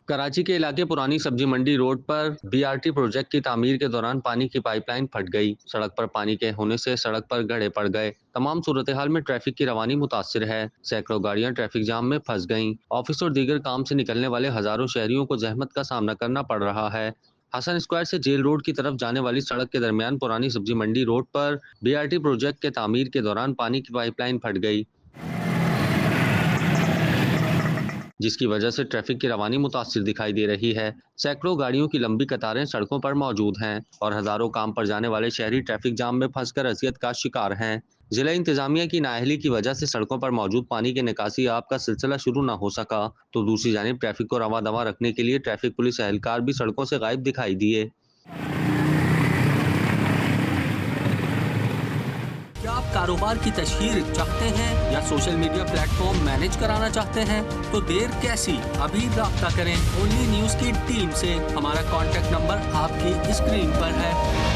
कराची के इलाके पुरानी सब्जी मंडी रोड पर बीआरटी प्रोजेक्ट की तामीर के दौरान पानी की पाइपलाइन फट गई। सड़क पर पानी के होने से सड़क पर गड्ढे पड़ गए। तमाम सूरत हाल में ट्रैफिक की रवानी मुतासिर है। सैकड़ों गाड़ियां ट्रैफिक जाम में फंस गईं। ऑफिस और दीगर काम से निकलने वाले हजारों शहरियों को जहमत का सामना करना पड़ रहा है। हसन स्क्वायर से जेल रोड की तरफ जाने वाली सड़क के दरमियान पुरानी सब्जी मंडी रोड पर बीआरटी प्रोजेक्ट के तामीर के दौरान पानी की पाइपलाइन फट गई, जिसकी वजह से ट्रैफिक की रवानी मुतासिर दिखाई दे रही है। सैकड़ों गाड़ियों की लंबी कतारें सड़कों पर मौजूद हैं और हजारों काम पर जाने वाले शहरी ट्रैफिक जाम में फंसकर अजियत का शिकार हैं। जिला इंतजामिया की नाअहली की वजह से सड़कों पर मौजूद पानी के निकासी आब का सिलसिला शुरू न हो सका, तो दूसरी जानिब ट्रैफिक को रवा दवा रखने के लिए ट्रैफिक पुलिस एहलकार भी सड़कों से गायब दिखाई दिए। क्या आप कारोबार की तशहीर चाहते हैं या सोशल मीडिया प्लेटफॉर्म मैनेज कराना चाहते हैं? तो देर कैसी, अभी राब्ता करें ओनली न्यूज़ की टीम से। हमारा कॉन्टैक्ट नंबर आपकी स्क्रीन पर है।